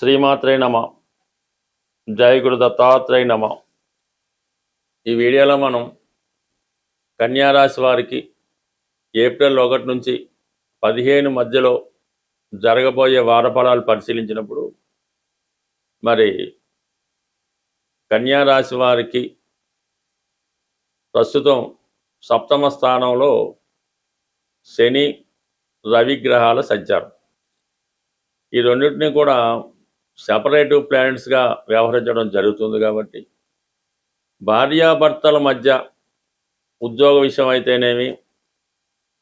శ్రీమాత్రే నమ. జయ గురు దత్తాత్రేయ నమ. ఈ వీడియోలో మనం కన్యారాశి వారికి ఏప్రిల్ 1 నుంచి 15 మధ్యలో జరగబోయే వారఫలాలు పరిశీలించినప్పుడు మరి కన్యారాశి వారికి ప్రస్తుతం సప్తమ స్థానంలో శని రవి గ్రహాల సంచారం. ఈ రెండింటినీ కూడా సెపరేటివ్ ప్లానెట్స్గా వ్యవహరించడం జరుగుతుంది కాబట్టి భార్యాభర్తల మధ్య ఉద్యోగ విషయం అయితేనేమి,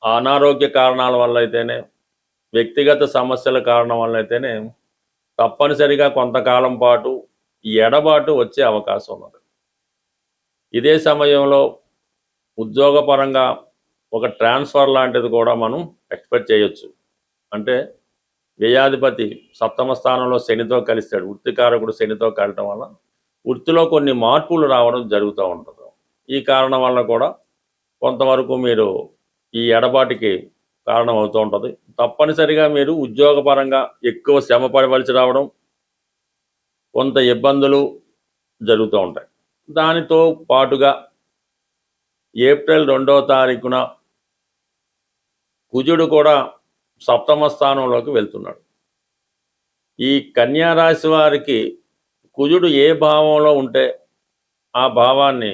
అనారోగ్య కారణాల వల్ల అయితేనే, వ్యక్తిగత సమస్యల కారణం వల్ల అయితేనే తప్పనిసరిగా కొంతకాలం పాటు ఎడబాటు వచ్చే అవకాశం ఉన్నది. ఇదే సమయంలో ఉద్యోగపరంగా ఒక ట్రాన్స్ఫర్ లాంటిది కూడా మనం ఎక్స్పెక్ట్ చేయొచ్చు. అంటే వ్యయాధిపతి సప్తమ స్థానంలో శనితో కలిస్తాడు. వృత్తికారకుడు శనితో కలటం వల్ల వృత్తిలో కొన్ని మార్పులు రావడం జరుగుతూ ఉంటుంది. ఈ కారణం వల్ల కూడా కొంతవరకు మీరు ఈ ఎడబాటుకి కారణం అవుతూ ఉంటుంది. తప్పనిసరిగా మీరు ఉద్యోగపరంగా ఎక్కువ శ్రమ పడవలసి రావడం, కొంత ఇబ్బందులు జరుగుతూ ఉంటాయి. దానితో పాటుగా ఏప్రిల్ 2వ తారీఖున కుజుడు కూడా సప్తమ స్థానంలోకి వెళ్తున్నాడు. ఈ కన్యారాశి వారికి కుజుడు ఏ భావంలో ఉంటే ఆ భావాన్ని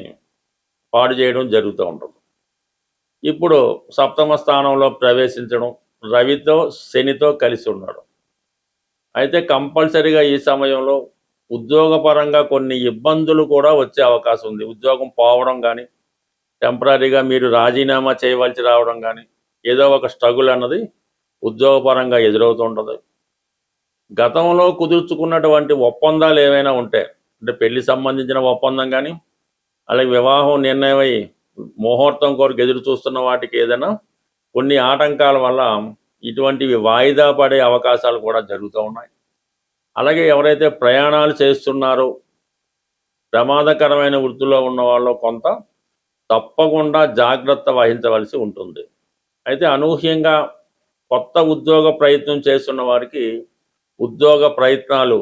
పాడు చేయడం జరుగుతూ ఉంటుంది. ఇప్పుడు సప్తమ స్థానంలో ప్రవేశించడం, రవితో శనితో కలిసి ఉన్నాడు. అయితే కంపల్సరిగా ఈ సమయంలో ఉద్యోగపరంగా కొన్ని ఇబ్బందులు కూడా వచ్చే అవకాశం ఉంది. ఉద్యోగం పోవడం కానీ, టెంపరీగా మీరు రాజీనామా చేయవలసి రావడం కానీ, ఏదో ఒక స్ట్రగుల్ అన్నది ఉద్యోగపరంగా ఎదురవుతుంటుంది. గతంలో కుదుర్చుకున్నటువంటి ఒప్పందాలు ఏవైనా ఉంటే, అంటే పెళ్లి సంబంధించిన ఒప్పందం కానీ, అలాగే వివాహం నిర్ణయమై ముహూర్తం కొరకు ఎదురు చూస్తున్న వాటికి ఏదైనా కొన్ని ఆటంకాల వల్ల ఇటువంటివి వాయిదా పడే అవకాశాలు కూడా జరుగుతూ ఉన్నాయి. అలాగే ఎవరైతే ప్రయాణాలు చేస్తున్నారో, ప్రమాదకరమైన వృత్తిలో ఉన్న వాళ్ళు కొంత తప్పకుండా జాగ్రత్త వహించవలసి ఉంటుంది. అయితే అనూహ్యంగా కొత్త ఉద్యోగ ప్రయత్నం చేస్తున్న వారికి ఉద్యోగ ప్రయత్నాలు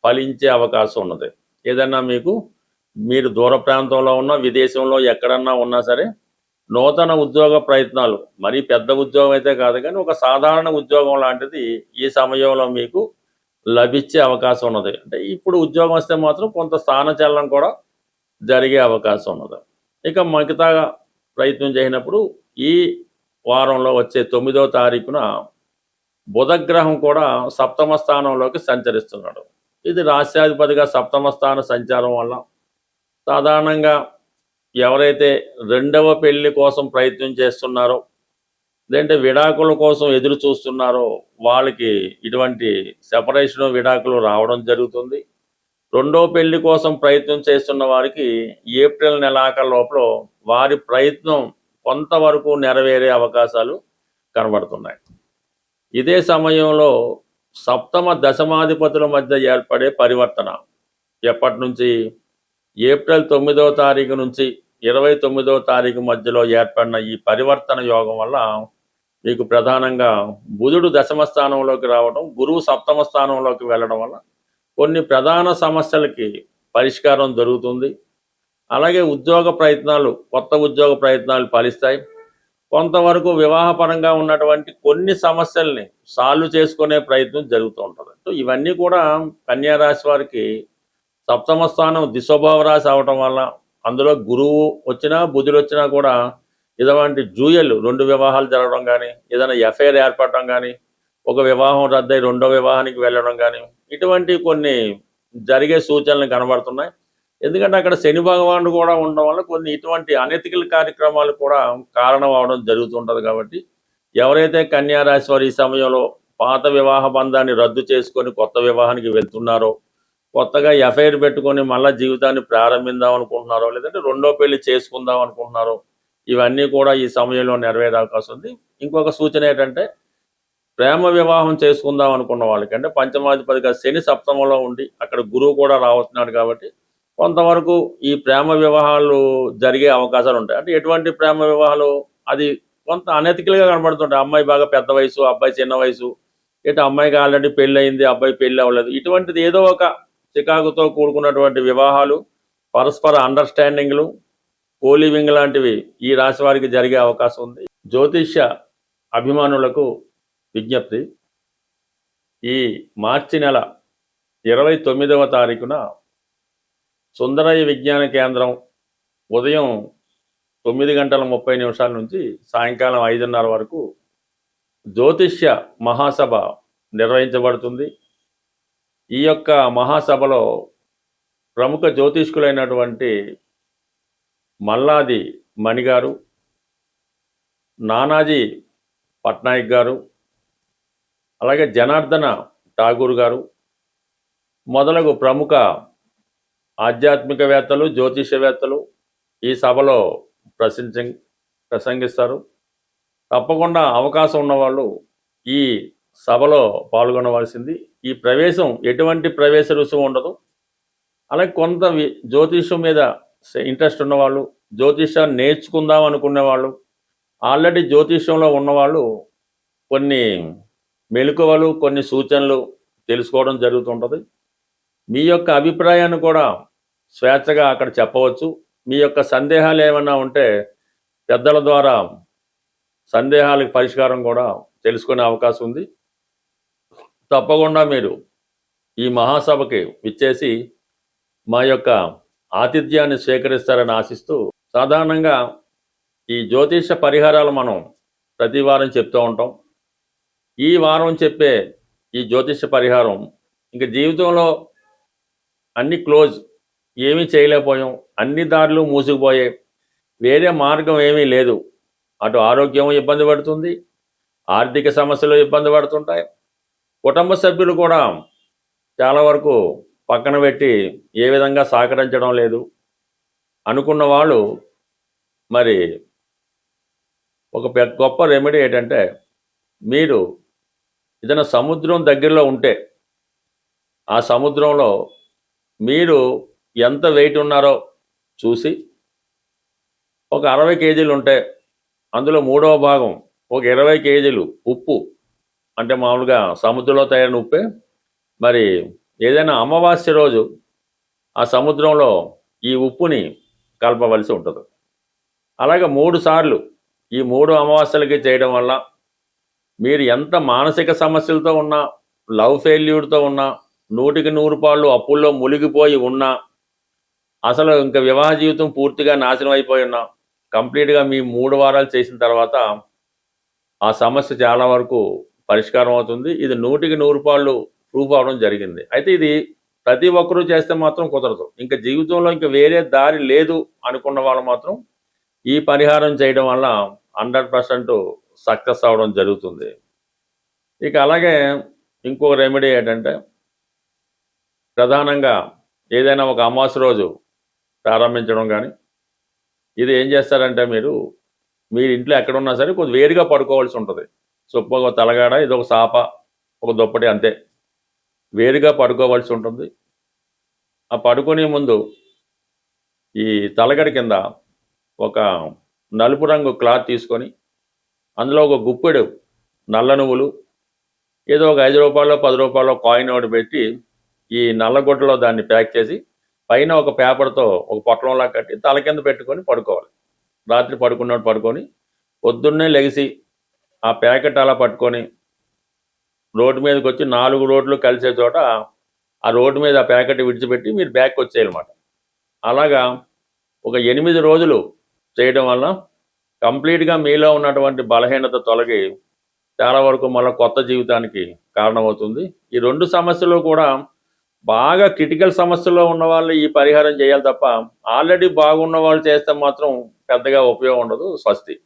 ఫలించే అవకాశం ఉన్నది. ఏదన్నా మీరు దూర ప్రాంతంలో ఉన్న, విదేశంలో ఎక్కడన్నా ఉన్నా సరే నూతన ఉద్యోగ ప్రయత్నాలు, మరీ పెద్ద ఉద్యోగం అయితే కాదు కానీ ఒక సాధారణ ఉద్యోగం లాంటిది ఈ సమయంలో మీకు లభించే అవకాశం ఉన్నది. అంటే ఇప్పుడు ఉద్యోగం వస్తే మాత్రం కొంత స్థానచలనం కూడా జరిగే అవకాశం ఉన్నది. ఇక మిగతా ప్రయత్నం చేసినప్పుడు ఈ వారంలో వచ్చే 9వ తారీఖున బుధగ్రహం కూడా సప్తమ స్థానంలోకి సంచరిస్తున్నాడు. ఇది రాశ్యాధిపతిగా సప్తమ స్థాన సంచారం వల్ల సాధారణంగా ఎవరైతే రెండవ పెళ్లి కోసం ప్రయత్నం చేస్తున్నారో, లేదంటే విడాకుల కోసం ఎదురు చూస్తున్నారో వాళ్ళకి ఇటువంటి సెపరేషన్ విడాకులు రావడం జరుగుతుంది. రెండో పెళ్లి కోసం ప్రయత్నం చేస్తున్న వారికి ఏప్రిల్ నెలాఖరు లోపల వారి ప్రయత్నం కొంతవరకు నెరవేరే అవకాశాలు కనబడుతున్నాయి. ఇదే సమయంలో సప్తమ దశమాధిపతుల మధ్య ఏర్పడే పరివర్తన ఎప్పటి నుంచి, ఏప్రిల్ 9వ తారీఖు నుంచి 29వ తారీఖు మధ్యలో ఏర్పడిన ఈ పరివర్తన యోగం వల్ల మీకు ప్రధానంగా బుధుడు దశమ స్థానంలోకి రావడం, గురువు సప్తమ స్థానంలోకి వెళ్ళడం వల్ల కొన్ని ప్రధాన సమస్యలకి పరిష్కారం జరుగుతుంది. అలాగే ఉద్యోగ ప్రయత్నాలు, కొత్త ఉద్యోగ ప్రయత్నాలు ఫలిస్తాయి. కొంతవరకు వివాహపరంగా ఉన్నటువంటి కొన్ని సమస్యల్ని సాల్వ్ చేసుకునే ప్రయత్నం జరుగుతూ ఉంటుంది. సో ఇవన్నీ కూడా కన్యారాశి వారికి సప్తమ స్థానం దిశోభావ రాశి అవటం వల్ల, అందులో గురువు వచ్చినా బుధుడు వచ్చినా కూడా ఇటువంటి జూయలు, 2 వివాహాలు జరగడం కానీ, ఏదైనా ఎఫ్ఐఆర్ ఏర్పడడం కానీ, ఒక వివాహం రద్దయి రెండో వివాహానికి వెళ్ళడం కానీ, ఇటువంటి కొన్ని జరిగే సూచనలు కనబడుతున్నాయి. ఎందుకంటే అక్కడ శని భగవానుడు కూడా ఉండడం వల్ల కొన్ని ఇటువంటి అనెతికల్ కార్యక్రమాలు కూడా కారణం అవడం జరుగుతుంటుంది. కాబట్టి ఎవరైతే కన్యారాశి వారు ఈ సమయంలో పాత వివాహ బంధాన్ని రద్దు చేసుకొని కొత్త వివాహానికి వెళ్తున్నారో, కొత్తగా ఎఫ్ఐఆర్ పెట్టుకొని మళ్ళీ జీవితాన్ని ప్రారంభిద్దాం అనుకుంటున్నారో, లేదంటే రెండో పెళ్లి చేసుకుందాం అనుకుంటున్నారో, ఇవన్నీ కూడా ఈ సమయంలో నెరవేరే అవకాశం ఉంది. ఇంకొక సూచన ఏంటంటే, ప్రేమ వివాహం చేసుకుందాం అనుకున్న వాళ్ళకి, అంటే పంచమాధిపతిగా శని సప్తమంలో ఉండి అక్కడ గురువు కూడా రావుతున్నాడు కాబట్టి కొంతవరకు ఈ ప్రేమ వివాహాలు జరిగే అవకాశాలు ఉంటాయి. అంటే ఎటువంటి ప్రేమ వివాహాలు, అది కొంత అనెతికల్గా కనబడుతుంటాయి. అమ్మాయి బాగా పెద్ద వయసు, అబ్బాయి చిన్న వయసు, ఇటు అమ్మాయికి ఆల్రెడీ పెళ్ళి అయింది, అబ్బాయి పెళ్ళి అవ్వలేదు. ఇటువంటిది ఏదో ఒక చికాకుతో కూడుకున్నటువంటి వివాహాలు, పరస్పర అండర్స్టాండింగ్లు, కోలివింగ్ లాంటివి ఈ రాశి వారికి జరిగే అవకాశం ఉంది. జ్యోతిష్య అభిమానులకు విజ్ఞప్తి, ఈ మార్చి నెల 29వ తారీఖున సుందరయ్య విజ్ఞాన కేంద్రం ఉదయం 9:30 నుంచి సాయంకాలం 5:30 వరకు జ్యోతిష్య మహాసభ నిర్వహించబడుతుంది. ఈ యొక్క మహాసభలో ప్రముఖ జ్యోతిష్కులైనటువంటి మల్లాది మణిగారు, నానాజీ పట్నాయక్ గారు, అలాగే జనార్దన ఠాగూర్ గారు మొదలగు ప్రముఖ ఆధ్యాత్మికవేత్తలు, జ్యోతిష్యవేత్తలు ఈ సభలో ప్రసంగిస్తారు. తప్పకుండా అవకాశం ఉన్నవాళ్ళు ఈ సభలో పాల్గొనవలసింది. ఈ ప్రవేశం ఎటువంటి ప్రవేశ రుసుము ఉండదు. అలాగే కొంత జ్యోతిష్యం మీద ఇంట్రెస్ట్ ఉన్నవాళ్ళు, జ్యోతిష్యాన్ని నేర్చుకుందాం అనుకునే వాళ్ళు, ఆల్రెడీ జ్యోతిష్యంలో ఉన్నవాళ్ళు కొన్ని మెలకువలు, కొన్ని సూచనలు తెలుసుకోవడం జరుగుతుంటుంది. మీ యొక్క అభిప్రాయాన్ని కూడా స్వేచ్ఛగా అక్కడ చెప్పవచ్చు. మీ యొక్క సందేహాలు ఏమైనా ఉంటే పెద్దల ద్వారా సందేహాలకు పరిష్కారం కూడా తెలుసుకునే అవకాశం ఉంది. తప్పకుండా మీరు ఈ మహాసభకి విచ్చేసి మా యొక్క ఆతిథ్యాన్ని స్వీకరిస్తారని ఆశిస్తూ, సాధారణంగా ఈ జ్యోతిష పరిహారాలు మనం ప్రతి వారం చెప్తూ ఉంటాం. ఈ వారం చెప్పే ఈ జ్యోతిష పరిహారం ఇంక జీవితంలో అన్ని క్లోజ్, ఏమీ చేయలేకపోయాం, అన్ని దారులు మూసుకుపోయాయి, వేరే మార్గం ఏమీ లేదు. అటు ఆరోగ్యం ఇబ్బంది పడుతుంది, ఆర్థిక సమస్యలు ఇబ్బంది పడుతుంటాయి, కుటుంబ సభ్యులు కూడా చాలా వరకు పక్కన పెట్టి ఏ విధంగా సహకరించడం లేదు అనుకున్న వాళ్ళు, మరి ఒక గొప్ప రెమెడీ ఏంటంటే, మీరు ఏదైనా సముద్రం దగ్గరలో ఉంటే ఆ సముద్రంలో మీరు ఎంత వెయిట్ ఉన్నారో చూసి, ఒక 60 కేజీలు ఉంటే అందులో 3వ భాగం ఒక 20 కేజీలు ఉప్పు, అంటే మామూలుగా సముద్రంలో తయారైన ఉప్పే, మరి ఏదైనా అమావాస్య రోజు ఆ సముద్రంలో ఈ ఉప్పుని కలపవలసి ఉంటుంది. అలాగే 3 సార్లు ఈ 3 అమావాస్యలకి చేయడం వల్ల మీరు ఎంత మానసిక సమస్యలతో ఉన్నా, లవ్ ఫెయిల్యూర్తో ఉన్నా, 100కి 100 అప్పుల్లో మునిగిపోయి ఉన్నా, అసలు ఇంకా వివాహ జీవితం పూర్తిగా నాశనం అయిపోయి ఉన్నా, కంప్లీట్గా మీ 3 వారాలు చేసిన తర్వాత ఆ సమస్య చాలా వరకు పరిష్కారం అవుతుంది. ఇది 100కి 100 ప్రూఫ్ అవడం జరిగింది. అయితే ఇది ప్రతి ఒక్కరూ చేస్తే మాత్రం కుదరదు. ఇంకా జీవితంలో ఇంకా వేరే దారి లేదు అనుకున్న వాళ్ళు మాత్రం ఈ పరిహారం చేయడం వల్ల 100% సక్సెస్ అవడం జరుగుతుంది. ఇక అలాగే ఇంకొక రెమెడీ ఏంటంటే, ప్రధానంగా ఏదైనా ఒక అమావాస్య రోజు ప్రారంభించడం కానీ, ఇది ఏం చేస్తారంటే, మీరు ఇంట్లో ఎక్కడున్నా సరే కొద్ది వేడిగా పడుకోవాల్సి ఉంటుంది. ఒక తలగాడ, ఇది ఒక సాప, ఒక దుప్పటి, అంతే వేడిగా పడుకోవాల్సి ఉంటుంది. ఆ పడుకునే ముందు ఈ తలగడి కింద ఒక నలుపు రంగు క్లాత్ తీసుకొని అందులో ఒక గుప్పెడు నల్ల నువ్వులు, ఏదో ఒక 5 రూపాయలు 10 రూపాయలు కాయిన్ ఒకటి పెట్టి ఈ నల్లగొడ్డలో దాన్ని ప్యాక్ చేసి పైన ఒక పేపర్తో ఒక పొట్లంలా కట్టి తల కింద పెట్టుకొని పడుకోవాలి. రాత్రి పడుకున్నట్టు పడుకొని పొద్దున్నే లెగిసి ఆ ప్యాకెట్ అలా పట్టుకొని రోడ్డు మీదకి వచ్చి 4 రోడ్లు కలిసే చోట ఆ రోడ్డు మీద ఆ ప్యాకెట్ విడిచిపెట్టి మీరు బ్యాక్ వచ్చేయాలన్నమాట. అలాగా ఒక 8 రోజులు చేయడం వల్ల కంప్లీట్గా మీలో ఉన్నటువంటి బలహీనత తొలగి చాలా వరకు మళ్ళీ కొత్త జీవితానికి కారణమవుతుంది. ఈ 2 సమస్యలు కూడా బాగా క్రిటికల్ సమస్యలో ఉన్న వాళ్ళు ఈ పరిహారం చేయాలి తప్ప, ఆల్రెడీ బాగున్న వాళ్ళు చేస్తే మాత్రం పెద్దగా ఉపయోగం ఉండదు. స్వస్తి.